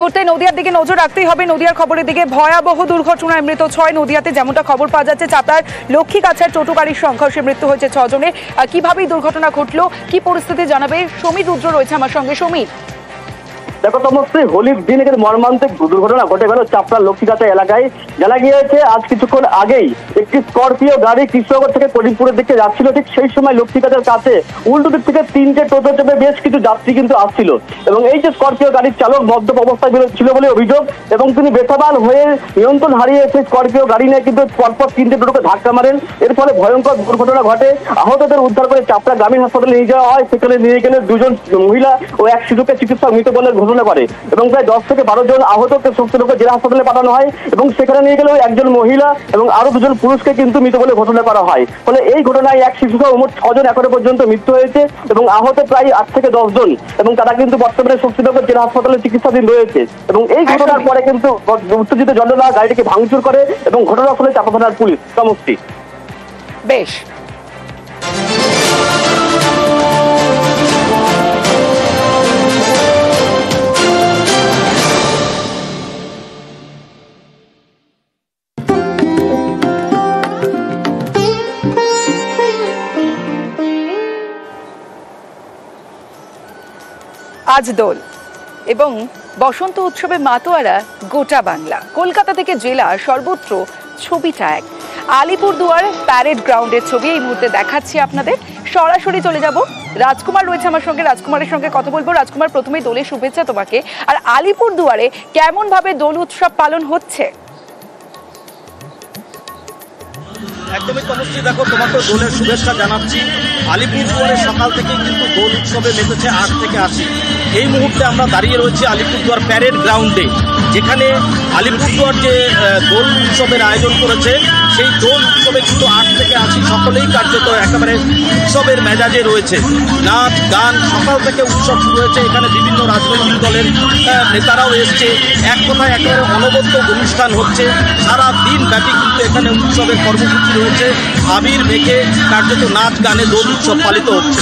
মুহূর্তে নদিয়ার দিকে নজর রাখতেই হবে। নদিয়ার খবরের দিকে ভয়াবহ দুর্ঘটনায় মৃত 6 নদিয়াতে, যেমনটা খবর পাওয়া যাচ্ছে চাপড়ার লক্ষ্মীকাছার টোটো গাড়ির সংঘর্ষে মৃত্যু হয়েছে 6 জনের। কিভাবে দুর্ঘটনা ঘটলো, কি পরিস্থিতি জানাবে সমীর রুদ্র রয়েছে আমার সঙ্গে। সমীর, দেখো তমস্রী, হোলির দিন এর মর্মান্তিক দুর্ঘটনা ঘটে গেল চাপড়ার লক্ষ্মীকাছা এলাকায়। জানা গিয়েছে আজ কিছুক্ষণ আগেই একটি স্করপিও গাড়ি কৃষ্ণনগর থেকে করিমপুরের দিকে যাচ্ছিল। ঠিক সেই সময় লক্ষ্মীকাছার কাছে উল্টো দিক থেকে 3টে টোটো চেপে বেশ কিছু যাত্রী কিন্তু আসছিল, এবং এই যে স্করপিও গাড়ির চালক মদ্যপ অবস্থায় ছিল বলে অভিযোগ, এবং তিনি বেসামাল হয়ে নিয়ন্ত্রণ হারিয়ে সেই স্করপিও গাড়ি নিয়ে কিন্তু পরপর 3টে টোটোকে ধাক্কা মারেন। এর ফলে ভয়ঙ্কর দুর্ঘটনা ঘটে। আহতদের উদ্ধার করে চাপড়া গ্রামীণ হাসপাতালে নিয়ে যাওয়া হয়। সেখানে নিয়ে গেলে 2 জন মহিলা ও এক শিশুকে চিকিৎসক মৃত বলে ঘোষণা করে, এবং প্রায় 10 থেকে 12 জন আহতকে শক্তিরূপে জেলা হাসপাতালে পাঠানো হয়, এবং সেখানে নিয়ে গেলেও 1 জন মহিলা এবং আরো 2 জন পুরুষকে কিন্তু মৃত বলে ঘোষণা করা হয়। ফলে এই ঘটনায় এক শিশু সহ মোট 6 জন এখনো পর্যন্ত মৃত্যু হয়েছে, এবং আহত প্রায় 8 থেকে 10 জন, এবং তারা কিন্তু বর্তমানে শক্তিনগর জেলা হাসপাতালে চিকিৎসাধীন রয়েছে। এবং এই ঘটনার পরে কিন্তু উত্তেজিত জনতা গাড়িটিকে ভাঙচুর করে, এবং ঘটনাস্থলে চাপা থানার পুলিশ। সমস্তি বেশ। আজ দোল এবং বসন্ত উৎসবে মাতোয়ারা গোটা বাংলা। কলকাতা থেকে জেলা সর্বত্র ছবিটা এক। আলিপুরদুয়ার প্যারেড গ্রাউন্ডের ছবি এই মুহূর্তে দেখাচ্ছি আপনাদের। সরাসরি চলে যাব, রাজকুমার রয়েছে আমার সঙ্গে, রাজকুমারের সঙ্গে কথা বলবো। রাজকুমার, প্রথমেই দোলের শুভেচ্ছা তোমাকে। আর আলিপুরদুয়ারে কেমন ভাবে দোল উৎসব পালন হচ্ছে? একদমই তমস্তি, দেখো তোমাকে দোলের শুভেচ্ছা জানাচ্ছি। আলিপুরদুয়ারে সকাল থেকে কিন্তু দোল উৎসবে মেতেছে 8 থেকে 80। এই মুহূর্তে আমরা দাঁড়িয়ে রয়েছি আলিপুরদুয়ার প্যারেড গ্রাউন্ডে, যেখানে আলিপুরদুয়ার যে দোল উৎসবের আয়োজন করেছে, সেই দোল উৎসবে কিন্তু 8 থেকে 80 সকলেই কার্যত একেবারে উৎসবের মেজাজে রয়েছে। নাচ গান, সকাল থেকে উৎসব শুরু হয়েছে। এখানে বিভিন্ন রাজনৈতিক দলের নেতারাও এসছে। এক কথায় একেবারে অনবদ্য অনুষ্ঠান হচ্ছে। সারা দিন ব্যাপী কিন্তু এখানে উৎসবের কর্মসূচি রয়েছে। আবির মেঘে কার্যত নাচ গানে দোল উৎসব পালিত হচ্ছে।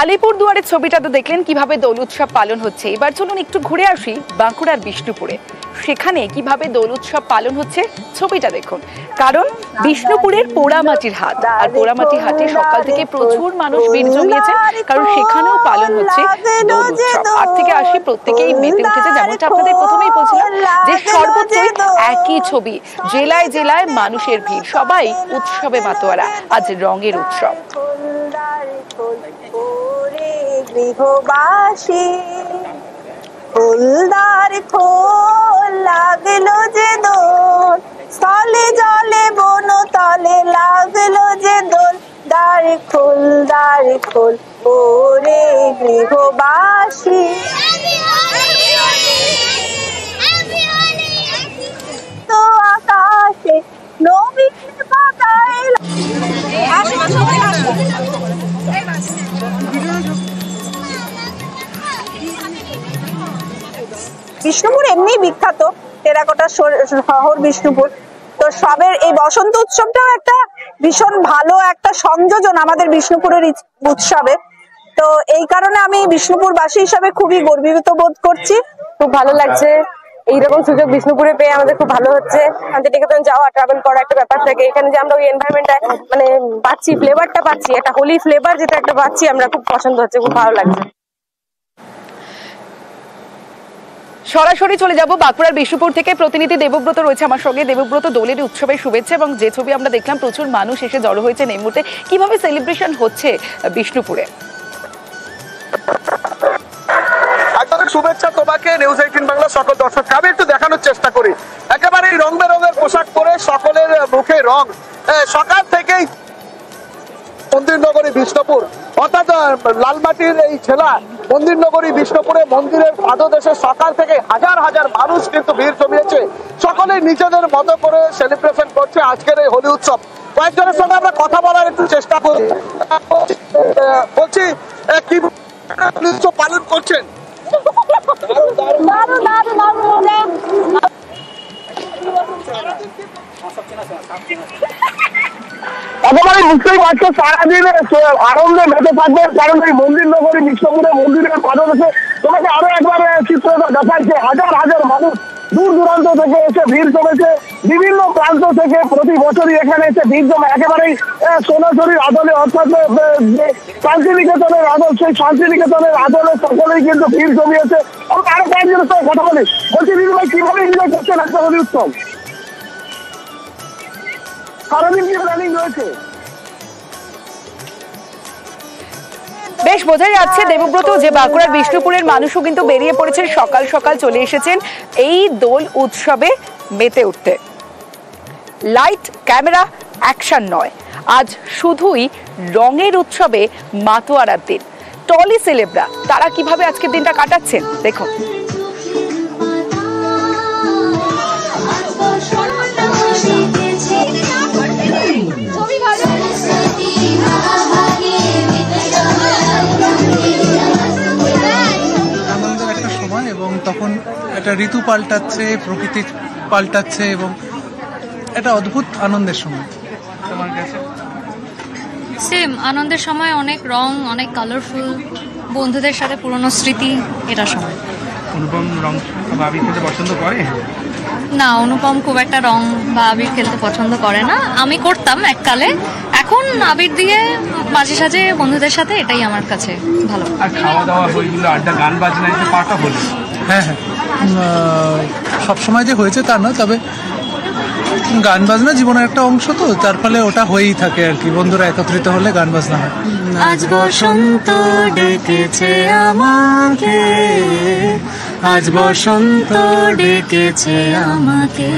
আলিপুরদুয়ারের ছবিটা তো দেখলেন কিভাবে দোল উৎসব পালন হচ্ছে। এবার চলুন একটু ঘুরে আসি বাঁকুড়ার বিষ্ণুপুরে। সেখানে কিভাবে দোল উৎসব পালন হচ্ছে ছবিটা দেখুন। কারণ বিষ্ণুপুরের পোড়ামাটির হাট, আর পোড়ামাটির হাটে সকাল থেকে প্রচুর মানুষ ভিড় জমিয়েছে, কারণ সেখানেও পালন হচ্ছে দোল উৎসব। 8 থেকে 80 প্রত্যেকেই মেতে উঠেছে। যেমনটা আপনাদের প্রথমেই বলছিলাম যে সর্বত্রই একই ছবি, জেলায় জেলায় মানুষের ভিড়, সবাই উৎসবে মাতোয়ারা। আজ রঙের উৎসব। গৃহবাসী ফুলদার খোল লাগলো যে দোল, স্থলে জলে বন তলে লাগলো যে দোল। দ্বার খোল ওরে গৃহবাসী। তো আকাশে নবীন পাতায় বিষ্ণুপুর এমনি বিখ্যাত, টেরাকোটা শহর বিষ্ণুপুর। তো সবের এই বসন্ত উৎসবটাও একটা ভীষণ ভালো একটা সংযোজন আমাদের বিষ্ণুপুরের উৎসবে। তো এই কারণে আমি বিষ্ণুপুরবাসী হিসাবে খুবই গর্বিত বোধ করছি। খুব ভালো লাগছে এইরকম সুযোগ বিষ্ণুপুরে পেয়ে, আমাদের খুব ভালো হচ্ছে। শান্তিনিকেতন যাওয়া, ট্রাভেল করা একটা ব্যাপার থাকে, এখানে যে আমরা ওই এনভায়রনমেন্টটা মানে পাচ্ছি, ফ্লেভারটা পাচ্ছি, একটা হোলি ফ্লেভার যেটা একটা পাচ্ছি, আমরা খুব পছন্দ হচ্ছে, খুব ভালো লাগছে। সরাসরি চলে যাব বাঁকুড়ার বিষ্ণুপুর থেকে। প্রতিনিধি দেবব্রত রয়েছে আমার সঙ্গে। দেবব্রত, দোলের উৎসবের শুভেচ্ছা, এবং যে ছবি আমরা দেখলাম প্রচুর মানুষ এসে জড়ো হয়েছে এই মুহূর্তে, কিভাবে সেলিব্রেশন হচ্ছে বিষ্ণুপুরে? শুভেচ্ছা তোমাকে, নিউজ 18 বাংলা সকল দর্শককে। আমি একটু দেখানোর চেষ্টা করি, একেবারে রং বেরঙের পোশাক পরে সকলের মুখে রং। সকাল থেকেই মন্দির নগরী বিষ্ণুপুর অর্থাৎ লালমাটির এই জেলা মন্দির নগরী বিষ্ণুপুরে মন্দিরের পাদদেশে সকাল থেকে হাজার হাজার মানুষ কিন্তু ভিড় জমিয়েছে। সকলেই নিজেদের মতো করে সেলিব্রেশন করছে আজকের এই হোলি উৎসব। কয়েকজনের সঙ্গে আমরা কথা বলার একটু চেষ্টা করি। বলছি কি উৎসব পালন করছেন? একেবারে বুঝতেই পারছো সারাদিন আনন্দে মেতে থাকবে, কারণ এই মন্দির নগরী বিষ্ণুপুরে মন্দিরের পাদদেশে তোমাকে আরো একবার চিত্রটা দেখাচ্ছে। হাজার হাজার মানুষ দূর দূরান্ত থেকে এসে ভিড় জমেছে, বিভিন্ন প্রান্ত থেকে প্রতি বছরই এখানে এসে ভিড় জমে একেবারেই সোনাঝুরির আদলে, অর্থাৎ শান্তিনিকেতনের আদল, সেই শান্তিনিকেতনের আদলে সকলেই কিন্তু ভিড় জমিয়েছে। আমরা আরো কয়েকজনের সঙ্গে কথা বলি। বলছি দিদি ভাই, কিভাবে এনজয় করছেন একটা হোলি উৎসব? সারাদিন কি প্ল্যানিং রয়েছে? বেশ বোঝা যাচ্ছে দেবব্রত যে বাঁকুড়ার বিষ্ণুপুরের মানুষও কিন্তু বেরিয়ে পড়েছেন, সকাল সকাল চলে এসেছেন এই দোল উৎসবে মেতে উঠতে। লাইট ক্যামেরা অ্যাকশন নয়, আজ শুধুই রঙের উৎসবে মাতোয়ারার দিন। টলি সেলেবরা তারা কিভাবে আজকের দিনটা কাটাচ্ছেন দেখুন। আনন্দের একটা সময় এবং তখন একটা ঋতু পাল্টাচ্ছে, প্রকৃতি পাল্টাচ্ছে এবং একটা অদ্ভুত আনন্দের সময়। তোমার কাছে সেম আনন্দের সময়, অনেক রং, অনেক কালারফুল, বন্ধুদের সাথে পুরনো স্মৃতি, এটা সময়। অনুপম রং বা আবির খেলতে পছন্দ করে না, অনুপম খুব একটা রং বা আবির খেলতে পছন্দ করে না। আমি করতাম এককালে, এখন আবির দিয়ে মাঝে সাঝে বন্ধুদের সাথে, এটাই আমার কাছে ভালো। আর খাওয়া দাওয়া হইগুলো, আড্ডা, গান বাজনা, এটা পাটা হলো। হ্যাঁ হ্যাঁ, সবসময় যে হয়েছে তা না, তবে গান বাজনা জীবনের একটা অংশ, তো তার ফলে ওটা হয়েই থাকে আর কি। বন্ধুরা একত্রিত হলে গান বাজনা হয়। আজ বসন্ত ডেকেছে আমাকে, আজ বসন্ত ডেকেছে আমাকে।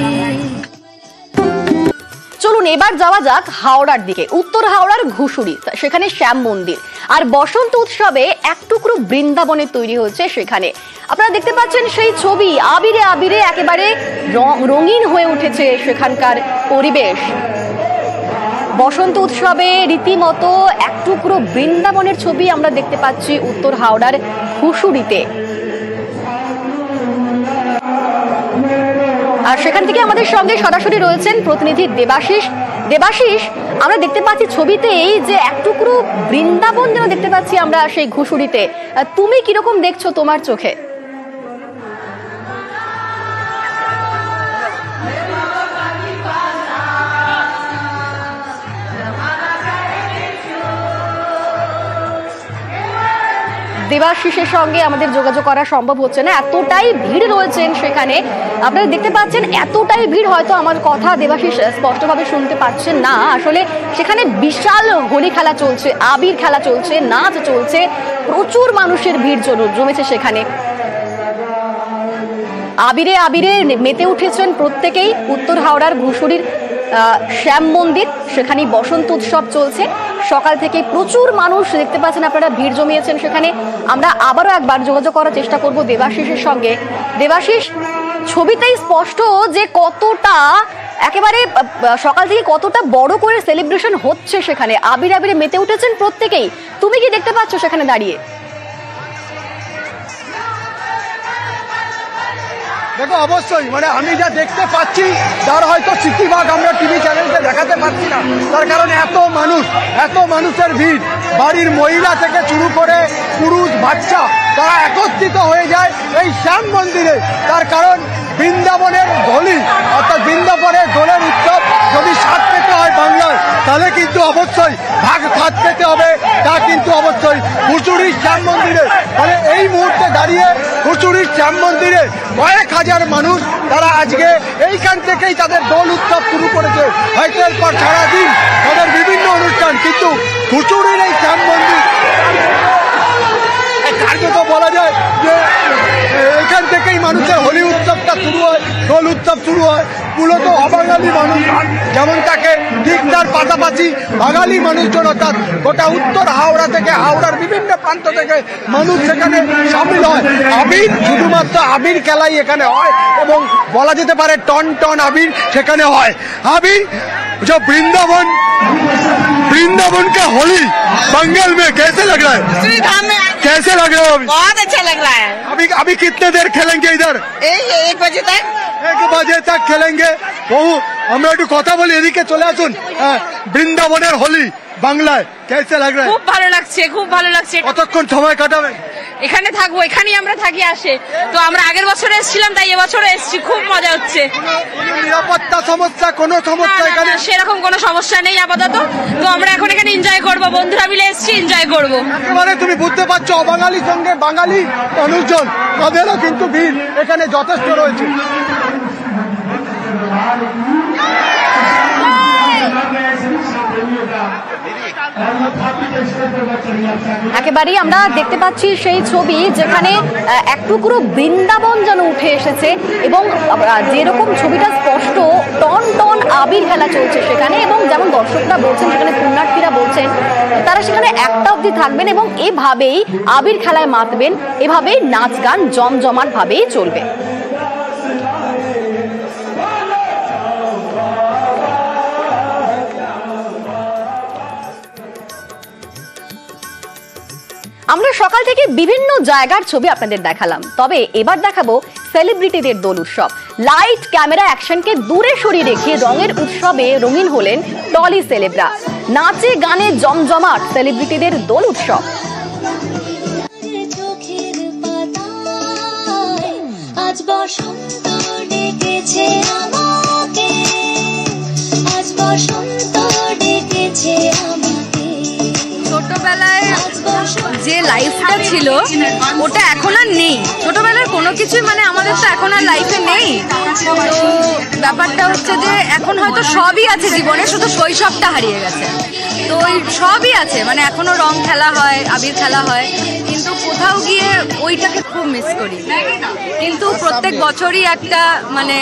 চলুন এবার যাওয়া যাক হাওড়ার দিকে, উত্তর হাওড়ার ঘুষুরি, সেখানে শ্যাম মন্দির। আর বসন্ত উৎসবে এক টুকরো বৃন্দাবনে তৈরি হয়েছে সেখানে। আপনারা দেখতে পাচ্ছেন সেই ছবি, আবিরে আবিরে একেবারে রঙিন হয়ে উঠেছে সেখানকার পরিবেশ। বসন্ত উৎসবে রীতিমতো এক টুকরো বৃন্দাবনের ছবি আমরা দেখতে পাচ্ছি উত্তর হাওড়ার ঘুষুরিতে। আর সেখান থেকে আমাদের সঙ্গে সরাসরি রয়েছেন প্রতিনিধি দেবাশিস। দেবাশিস, আমরা দেখতে পাচ্ছি ছবিতেই যে এক টুকরো বৃন্দাবন যেন দেখতে পাচ্ছি আমরা সেই ঘুষুরিতে। তুমি কিরকম দেখছো তোমার চোখে? দেবাশিসের সঙ্গে আমাদের যোগাযোগ করা সম্ভব হচ্ছে না, এতটাই ভিড় রয়েছেন সেখানে। আপনারা দেখতে পাচ্ছেন এতটাই ভিড়, হয়তো আমার কথা দেবাশিস স্পষ্টভাবে শুনতে পাচ্ছেন না। আসলে সেখানে বিশাল হোলি খেলা চলছে, আবির খেলা চলছে, নাচ চলছে, প্রচুর মানুষের ভিড় জমেছে সেখানে। আবিরে আবিরে মেতে উঠেছেন প্রত্যেকেই উত্তর হাওড়ার ঘুষুরির শ্যাম মন্দির, সেখানে বসন্ত উৎসব চলছে। সকাল থেকে প্রচুর মানুষ দেখতে পাচ্ছেন আপনারা, ভিড় জমিয়েছেন সেখানে। আমরা আবারও একবার যোগাযোগ করার চেষ্টা করব দেবাশিসের সঙ্গে। দেবাশিস, ছবিতেই স্পষ্ট যে কতটা একেবারে সকাল থেকে কতটা বড় করে সেলিব্রেশন হচ্ছে সেখানে, আবির আবিরে মেতে উঠেছেন প্রত্যেকেই। তুমি কি দেখতে পাচ্ছ সেখানে দাঁড়িয়ে? দেখো, অবশ্যই আমি যা দেখতে পাচ্ছি তার হয়তো স্মৃতিভাগ আমরা টিভি চ্যানেলকে দেখাতে পারছি না, তার কারণ এত মানুষের ভিড়। বাড়ির মহিলা থেকে শুরু করে পুরুষ বাচ্চা তারা একত্রিত হয়ে যায় এই শ্যাম মন্দিরে। তার কারণ বৃন্দাবনের হোলি, অর্থাৎ বৃন্দাবনের দোলের উৎসব যদি স্বাদ পেতে হয় বাংলায়, তাহলে কিন্তু অবশ্যই স্বাদ পেতে হবে, তা কিন্তু অবশ্যই ঘুষুরির শ্যাম মন্দিরে। মানে এই মুহূর্তে দাঁড়িয়ে ঘুষুরির শ্যাম মন্দিরে কয়েক হাজার মানুষ তারা আজকে এইখান থেকেই তাদের দোল উৎসব শুরু করেছে। হয়তো এরপর সারাদিন তাদের বিভিন্ন অনুষ্ঠান, কিন্তু ঘুষুরির এই শ্যাম মন্দির কার্যত বলা যায় যে এখান থেকেই মানুষের হোলি উৎসবটা শুরু হয়, দোল উৎসব শুরু হয় মূলত অবাঙালি মানুষজন যেমন থাকে ঠিক তার পাশাপাশি বাঙালি মানুষজন অর্থাৎ গোটা উত্তর হাওড়া থেকে হাওড়ার বিভিন্ন প্রান্ত থেকে মানুষ সেখানে সামিল হয়। আবির শুধুমাত্র আবির খেলাই এখানে হয় এবং বলা যেতে পারে টন টন আবির সেখানে হয়। আবির जो वृंदावन का होली बंगाल में कैसे लग रहा है? कैसे लग रहा है अभी? बहुत अच्छा लग रहा है। अभी कितने देर खेलेंगे इधर? 1 बजे तक। 1 बजे तक खेलेंगे। বহু আমরা একটু কথা বলি, এদিকে চলে আসুন। বৃন্দাবনের হোলি বাংলায় कैसे लग रहा है? খুব ভালো লাগছে, খুব ভালো লাগছে। কতক্ষণ সময় কাটাবেন? এখানে থাকবো, এখানেই আমরা থাকি আসে। তো আমরা আগের বছরে এসেছিলাম, তাই এবছরে এসেছি, খুব মজা হচ্ছে। নিরাপত্তা সমস্যা কোনো সমস্যা এখানে? সেরকম কোনো সমস্যা নেই আপাতত। তো আমরা এখন এখানে এনজয় করবো, বন্ধুরা মিলে এসেছি, এনজয় করবো। একেবারে তুমি বুঝতে পারছো অবাঙালির সঙ্গে বাঙালি মানুষজন তাদেরও কিন্তু ভিড় এখানে যথেষ্ট রয়েছে। একেবারেই আমরা দেখতে পাচ্ছি সেই ছবি যেখানে এক টুকরো বৃন্দাবন যেন উঠে এসেছে এবং যেরকম ছবিটা স্পষ্ট টন টন আবির খেলা চলছে সেখানে, এবং যেমন দর্শকরা বলছেন সেখানে পুণ্যার্থীরা বলছেন তারা সেখানে একটা অবধি থাকবেন এবং এভাবেই আবির খেলায় মাতবেন, এভাবেই নাচ গান জমজমাট ভাবেই চলবে। আমরা সকাল থেকে বিভিন্ন জায়গার ছবি আপনাদের দেখালাম, তবে এবার দেখাবো সেলিব্রিটিদের দোল উৎসব। লাইট ক্যামেরা অ্যাকশনকে দূরে সরিয়ে রেখে রঙের উৎসবে রঙিন হলেন টলি সেলেবরা। নাচে গানে জমজমাট সেলিব্রিটিদের দোল উৎসব। আজ বসন্ত ডেকেছে আমাকে, আজ বসন্ত ডেকেছে আমাকে। ছোটবেলায় যে লাইফটা ছিল ওটা এখন আর নেই। ছোটবেলার কোনো কিছুই মানে আমাদের তো এখন আর লাইফে নেই। তো ব্যাপারটা হচ্ছে যে এখন হয়তো সবই আছে জীবনে, শুধু শৈশবটা হারিয়ে গেছে। তো ওই সবই আছে, মানে এখনো রং খেলা হয়, আবির খেলা হয়, কিন্তু কোথাও গিয়ে ওইটাকে খুব মিস করি। কিন্তু প্রত্যেক বছরই একটা মানে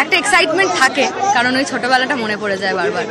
একটা এক্সাইটমেন্ট থাকে, কারণ ওই ছোটবেলাটা মনে পড়ে যায় বারবার।